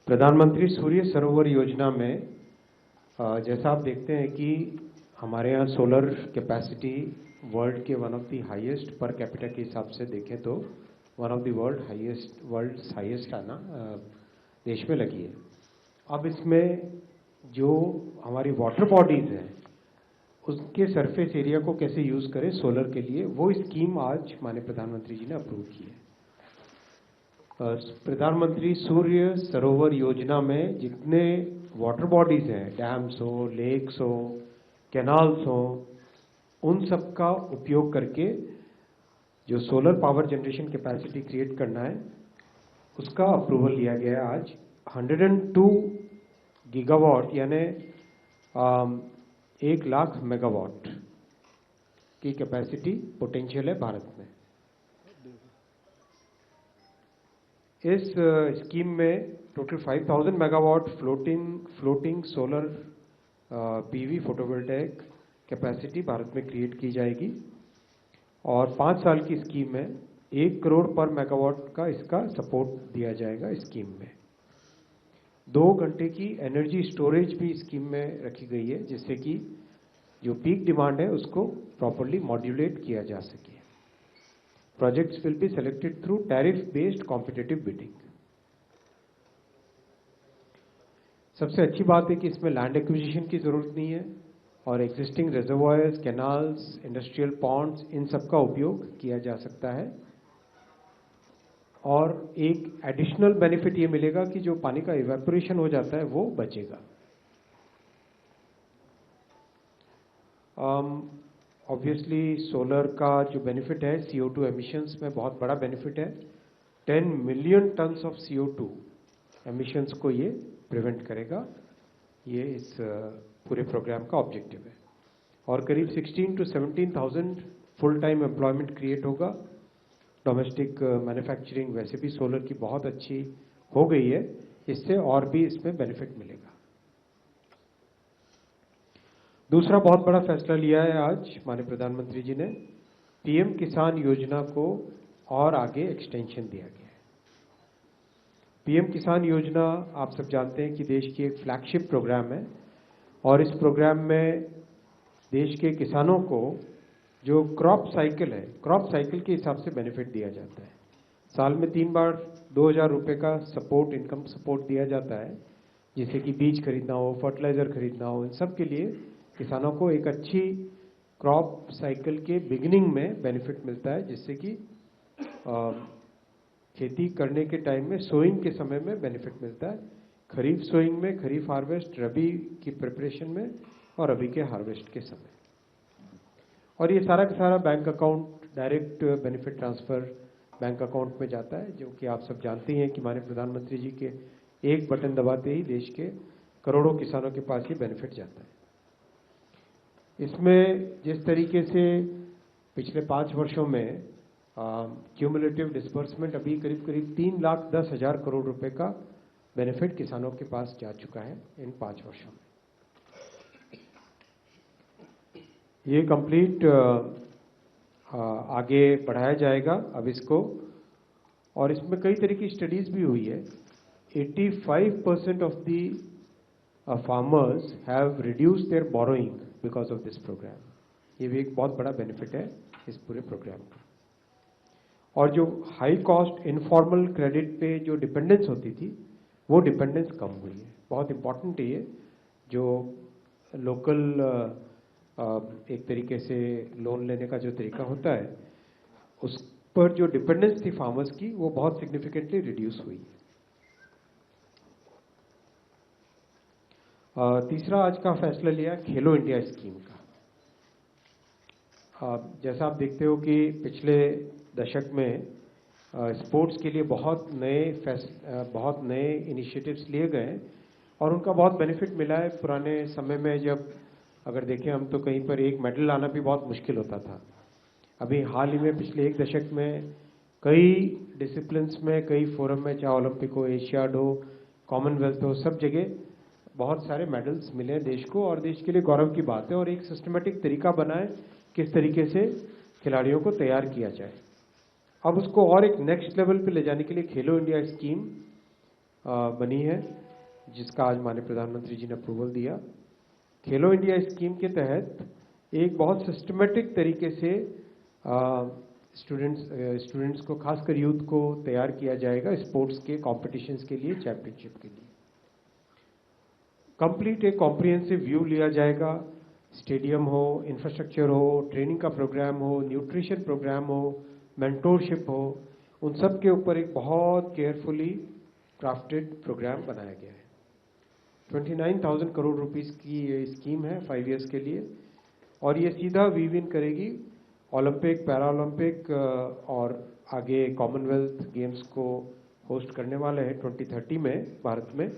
प्रधानमंत्री सूर्य सरोवर योजना में जैसा आप देखते हैं कि हमारे यहाँ सोलर कैपेसिटी वर्ल्ड के one of the highest per capita के हिसाब से देखें तो one of the world highest है ना, देश में लगी है। अब इसमें जो हमारी वाटर बॉडीज हैं उसके सरफेस एरिया को कैसे यूज करें सोलर के लिए, वो स्कीम आज माननीय प्रधानमंत्री जी ने अप्रूव की है। प्रधानमंत्री सूर्य सरोवर योजना में जितने वाटर बॉडीज हैं, डैम्स हो, लेक्स हो, कैनाल्स हो, उन सब का उपयोग करके जो solar power generation capacity create करना है उसका अप्रूवल लिया गया है आज। 102 गीगावाट यानी 1 लाख मेगावाट की कैपेसिटी पोटेंशियल है भारत में। इस स्कीम में total 5000 megawatt floating solar PV photovoltaic capacity Bharat में क्रिएट की जाएगी और 5 साल की स्कीम में 1 करोड़ पर मेगावाट का इसका सपोर्ट दिया जाएगा। स्कीम में 2 घंटे की एनर्जी स्टोरेज भी स्कीम में रखी गई है जिससे कि जो पीक डिमांड है उसको प्रॉपर्ली मॉड्यूलेट किया जा सके। Projects will be selected through tariff-based competitive bidding. सबसे अच्छी बात है कि इसमें लैंड एक्विजिशन की जरूरत नहीं है और existing reservoirs, canals, industrial ponds, इन सब का उपयोग किया जा सकता है। और एक एडिशनल बेनिफिट ये मिलेगा कि जो पानी का इवेपोरेशन हो जाता है वो बचेगा। ऑब्वियसली सोलर का जो बेनिफिट है CO2 एमिशंस में बहुत बड़ा बेनिफिट है। 10 million tons of CO2 emissions को ये प्रिवेंट करेगा। ये इस पूरे प्रोग्राम का ऑब्जेक्टिव है और करीब 16 to 17,000 full time employment create होगा। डोमेस्टिक मैन्युफैक्चरिंग वैसे भी सोलर की बहुत अच्छी हो गई है, इससे और भी इसमें बेनिफिट मिलेगा। दूसरा बहुत बड़ा फैसला लिया है आज माननीय प्रधानमंत्री जी ने, PM किसान योजना को और आगे एक्सटेंशन दिया गया है। PM किसान योजना आप सब जानते हैं कि देश की एक फ्लैगशिप प्रोग्राम है और इस प्रोग्राम में देश के किसानों को जो क्रॉप साइकिल के हिसाब से बेनिफिट दिया जाता है। साल में 3 बार 2000 रुपये का सपोर्ट, इनकम सपोर्ट दिया जाता है, जिससे कि बीज खरीदना हो, फर्टिलाइजर खरीदना हो, इन सब के लिए किसानों को एक अच्छी क्रॉप साइकिल के बिगिनिंग में बेनिफिट मिलता है, जिससे कि खेती करने के टाइम में सोइंग के समय में बेनिफिट मिलता है। खरीफ सोइंग में, खरीफ हार्वेस्ट, रबी की प्रिपरेशन में और रबी के हार्वेस्ट के समय। और ये सारा का सारा bank account, direct benefit transfer bank account में जाता है, जो कि आप सब जानते हैं कि माननीय प्रधानमंत्री जी के एक बटन दबाते ही देश के करोड़ों किसानों के पास ये बेनिफिट जाता है। इसमें जिस तरीके से पिछले 5 वर्षों में क्यूमुलेटिव डिस्बर्समेंट अभी करीब 3,10,000 करोड़ रुपए का बेनिफिट किसानों के पास जा चुका है इन 5 वर्षों में। ये कंप्लीट आगे बढ़ाया जाएगा अब इसको, और इसमें कई तरह की स्टडीज भी हुई है। 85% of the farmers have reduced their borrowing because of this programme. ये भी एक बहुत बड़ा बेनिफिट है इस पूरे प्रोग्राम का। और जो हाई कॉस्ट इनफॉर्मल क्रेडिट पे जो डिपेंडेंस होती थी वो डिपेंडेंस कम हुई है। बहुत इंपॉर्टेंट है ये, जो लोकल एक तरीके से लोन लेने का जो तरीका होता है उस पर जो डिपेंडेंस थी फार्मर्स की वो बहुत सिग्निफिकेंटली रिड्यूस हुई। तीसरा आज का फैसला लिया खेलो इंडिया स्कीम का। जैसा आप देखते हो कि पिछले दशक में स्पोर्ट्स के लिए बहुत नए इनिशिएटिव्स लिए गए और उनका बहुत बेनिफिट मिला है। पुराने समय में जब अगर देखें हम तो कहीं पर एक मेडल लाना भी बहुत मुश्किल होता था। अभी हाल ही में पिछले 1 दशक में कई डिसिप्लिन्स में, कई फोरम में, चाहे ओलंपिक हो, एशियाड हो, कॉमनवेल्थ हो, सब जगह बहुत सारे मेडल्स मिले हैं देश को और देश के लिए गौरव की बात है। और एक सिस्टमेटिक तरीका बना है किस तरीके से खिलाड़ियों को तैयार किया जाए। अब उसको और एक नेक्स्ट लेवल पे ले जाने के लिए खेलो इंडिया स्कीम बनी है, जिसका आज माननीय प्रधानमंत्री जी ने अप्रूवल दिया। खेलो इंडिया स्कीम के तहत एक बहुत सिस्टमेटिक तरीके से स्टूडेंट्स को, खासकर यूथ को तैयार किया जाएगा स्पोर्ट्स के कॉम्पिटिशन्स के लिए, चैंपियनशिप के लिए। कंप्लीट एक कॉम्प्रिहेंसिव व्यू लिया जाएगा। स्टेडियम हो, इंफ्रास्ट्रक्चर हो, ट्रेनिंग का प्रोग्राम हो, न्यूट्रिशन प्रोग्राम हो, मेंटोरशिप हो, उन सब के ऊपर एक बहुत केयरफुली क्राफ्टेड प्रोग्राम बनाया गया है। 29,000 करोड़ रुपीस की ये स्कीम है 5 इयर्स के लिए, और ये सीधा वीव इन करेगी ओलंपिक, पैरा ओलंपिक और आगे कॉमनवेल्थ गेम्स को होस्ट करने वाले हैं 2030 में भारत में,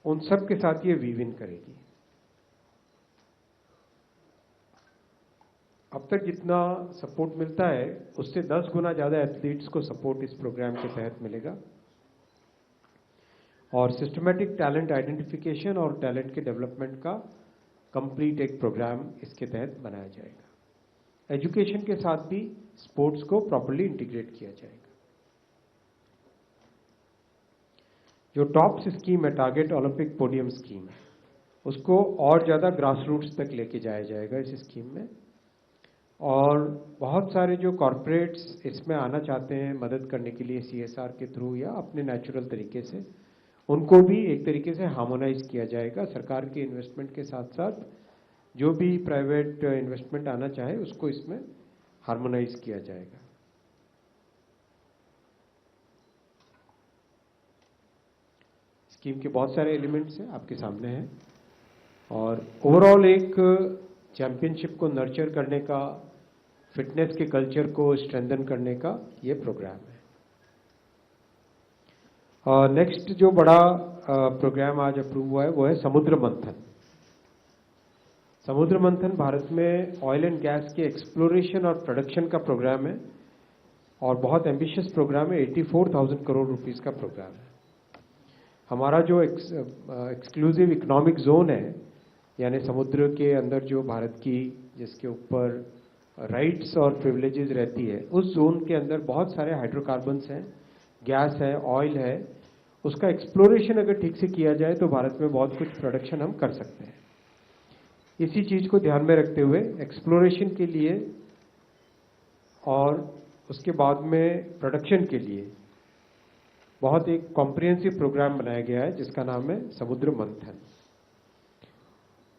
उन सब के साथ ये वीव इन करेगी। अब तक जितना सपोर्ट मिलता है उससे 10 गुना ज्यादा एथलीट्स को सपोर्ट इस प्रोग्राम के तहत मिलेगा, और सिस्टमैटिक टैलेंट आइडेंटिफिकेशन और टैलेंट के डेवलपमेंट का कंप्लीट एक प्रोग्राम इसके तहत बनाया जाएगा। एजुकेशन के साथ भी स्पोर्ट्स को प्रॉपर्ली इंटीग्रेट किया जाएगा। जो टॉप स्कीम है, टारगेट ओलंपिक पोडियम स्कीम, उसको और ज्यादा ग्रास रूट्स तक लेके जाया जाएगा इस स्कीम में, और बहुत सारे जो कॉरपोरेट्स इसमें आना चाहते हैं मदद करने के लिए CSR के थ्रू या अपने नेचुरल तरीके से, उनको भी एक तरीके से हार्मोनाइज किया जाएगा। सरकार के इन्वेस्टमेंट के साथ साथ जो भी प्राइवेट इन्वेस्टमेंट आना चाहे उसको इसमें हार्मोनाइज किया जाएगा। स्कीम के बहुत सारे एलिमेंट्स हैं, आपके सामने हैं, और ओवरऑल एक चैंपियनशिप को नर्चर करने का, फिटनेस के कल्चर को स्ट्रेंथन करने का ये प्रोग्राम है। नेक्स्ट जो बड़ा प्रोग्राम आज अप्रूव हुआ है वो है समुद्र मंथन। समुद्र मंथन भारत में ऑयल एंड गैस के एक्सप्लोरेशन और प्रोडक्शन का प्रोग्राम है, और बहुत एम्बिशियस प्रोग्राम है। 84,000 करोड़ रुपीस का प्रोग्राम है। हमारा जो एक्सक्लूसिव इकोनॉमिक जोन है, यानी समुद्र के अंदर जो भारत की, जिसके ऊपर राइट्स और प्रिविलेजेस रहती है, उस जोन के अंदर बहुत सारे हाइड्रोकार्बन्स हैं, गैस है, ऑयल है। उसका एक्सप्लोरेशन अगर ठीक से किया जाए तो भारत में बहुत कुछ प्रोडक्शन हम कर सकते हैं। इसी चीज को ध्यान में रखते हुए एक्सप्लोरेशन के लिए और उसके बाद में प्रोडक्शन के लिए बहुत एक कॉम्प्रिहेंसिव प्रोग्राम बनाया गया है, जिसका नाम है समुद्र मंथन।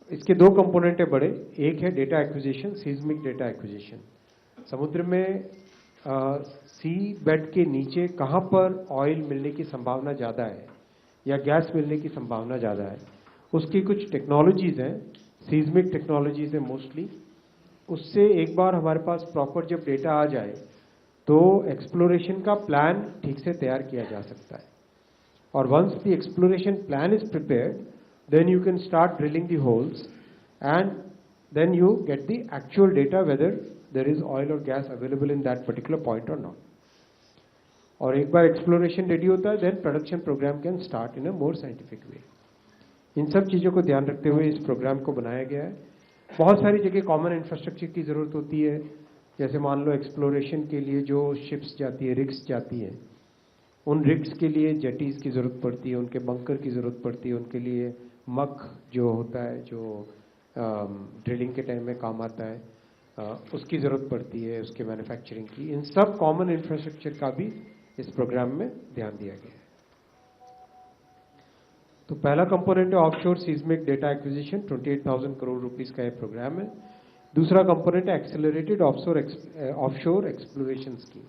इसके 2 कंपोनेंट है बड़े। एक है data acquisition, seismic data acquisition. समुद्र में सी बेड के नीचे कहां पर ऑयल मिलने की संभावना ज्यादा है या गैस मिलने की संभावना ज्यादा है, उसकी कुछ टेक्नोलॉजीज हैं, सीज्मिक टेक्नोलॉजीज है मोस्टली। उससे एक बार हमारे पास प्रॉपर जब डेटा आ जाए तो एक्सप्लोरेशन का प्लान ठीक से तैयार किया जा सकता है, और once the exploration plan is prepared, then you can start drilling the holes, and then you get the actual data whether there is oil or gas available in that particular point or not. और एक बार exploration ready होता है, then production program can start in a more scientific way. इन सब चीजों को ध्यान रखते हुए इस प्रोग्राम को बनाया गया है। बहुत सारी जगह कॉमन इंफ्रास्ट्रक्चर की जरूरत होती है, जैसे मान लो एक्सप्लोरेशन के लिए जो शिप्स जाती है, रिग्स जाती है, उन रिग्स के लिए जेटीज की जरूरत पड़ती है, उनके बंकर की जरूरत पड़ती है, उनके लिए मक जो होता है, जो ड्रिलिंग के टाइम में काम आता है, उसकी ज़रूरत पड़ती है, उसके मैन्युफैक्चरिंग की। इन सब कॉमन इंफ्रास्ट्रक्चर का भी इस प्रोग्राम में ध्यान दिया गया है। तो पहला कंपोनेंट है offshore seismic data acquisition, 28,000 crore rupees का यह प्रोग्राम है। दूसरा कंपोनेंट है एक्सेलरेटेड ऑफशोर एक्सप्लोरेशन स्कीम,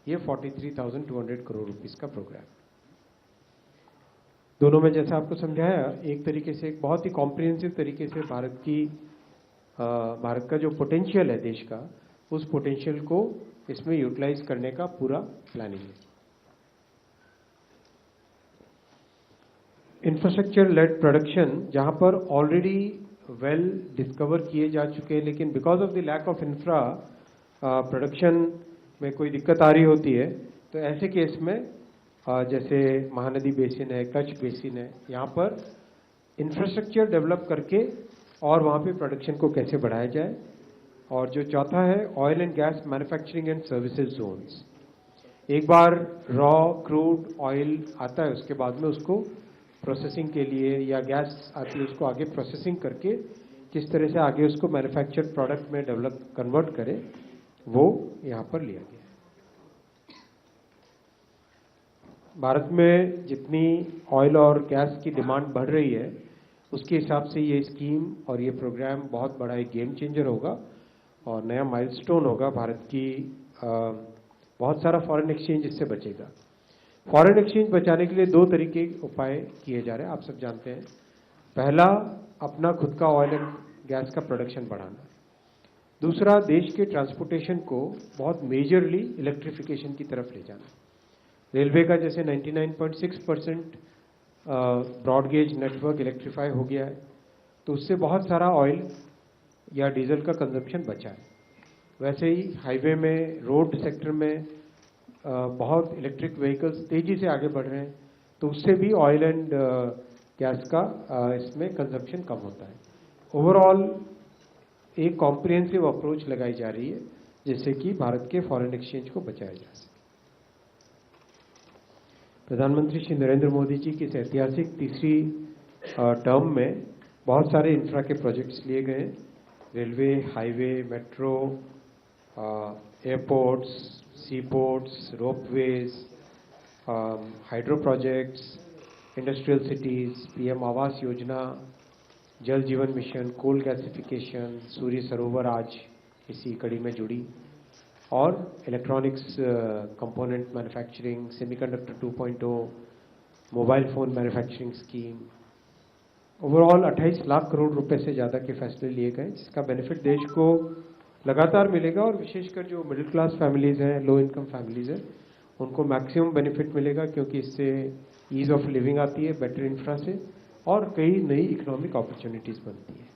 ये 43,200 करोड़ रुपीस का प्रोग्राम। दोनों में जैसा आपको समझाया, एक तरीके से एक बहुत ही कॉम्प्रिहेंसिव तरीके से भारत का जो पोटेंशियल है देश का, उस पोटेंशियल को इसमें यूटिलाइज करने का पूरा प्लानिंग है। इंफ्रास्ट्रक्चर लेड प्रोडक्शन, जहां पर ऑलरेडी वेल डिस्कवर किए जा चुके हैं, लेकिन because of the lack of infra production में कोई दिक्कत आ रही होती है, तो ऐसे केस में जैसे महानदी बेसिन है, कच्छ बेसिन है, यहाँ पर इंफ्रास्ट्रक्चर डेवलप करके और वहाँ पे प्रोडक्शन को कैसे बढ़ाया जाए। और जो चौथा है oil and gas manufacturing and services zones, एक बार रॉ क्रूड ऑयल आता है, उसके बाद में उसको प्रोसेसिंग के लिए, या गैस आती है उसको आगे प्रोसेसिंग करके किस तरह से आगे उसको मैन्युफैक्चर्ड प्रोडक्ट में डेवलप कन्वर्ट करे, वो यहाँ पर लिया गया है। भारत में जितनी ऑयल और गैस की डिमांड बढ़ रही है, उसके हिसाब से ये स्कीम और ये प्रोग्राम बहुत बड़ा एक गेम चेंजर होगा और नया माइलस्टोन होगा भारत की। बहुत सारा फॉरेन एक्सचेंज इससे बचेगा। फॉरेन एक्सचेंज बचाने के लिए दो तरीके उपाय किए जा रहे हैं, आप सब जानते हैं। पहला, अपना खुद का ऑयल एंड गैस का प्रोडक्शन बढ़ाना। दूसरा, देश के ट्रांसपोर्टेशन को बहुत मेजरली इलेक्ट्रिफिकेशन की तरफ ले जाना। रेलवे का जैसे 99.6% ब्रॉड गेज नेटवर्क इलेक्ट्रीफाई हो गया है, तो उससे बहुत सारा ऑयल या डीजल का कंजप्शन बचा है। वैसे ही हाईवे में, रोड सेक्टर में बहुत इलेक्ट्रिक व्हीकल्स तेजी से आगे बढ़ रहे हैं, तो उससे भी ऑयल एंड गैस का इसमें कंजप्शन कम होता है। ओवरऑल एक कॉम्प्रिहेंसिव अप्रोच लगाई जा रही है जिससे कि भारत के फॉरेन एक्सचेंज को बचाया जा सके। प्रधानमंत्री श्री नरेंद्र मोदी जी की इस ऐतिहासिक तीसरी टर्म में बहुत सारे इंफ्रा के प्रोजेक्ट्स लिए गए। Railway, highway, metro, airports, sea ports, ropeways, hydro projects, industrial cities, PM Awas Yojana, जल जीवन मिशन, कोल गैसिफिकेशन, सूर्य सरोवर आज इसी कड़ी में जुड़ी, और electronics component manufacturing, semiconductor 2.0, mobile phone manufacturing scheme. Overall 28 lakh crore रुपए से ज़्यादा के फैसले लिए गए, जिसका बेनिफिट देश को लगातार मिलेगा और विशेषकर जो मिडिल क्लास फैमिलीज़ हैं, लो इनकम फैमिलीज़ हैं, उनको मैक्सिमम बेनिफिट मिलेगा, क्योंकि इससे ईज ऑफ लिविंग आती है बेटर इंफ्रा से और कई नई इकोनॉमिक अपॉर्चुनिटीज़ बनती है।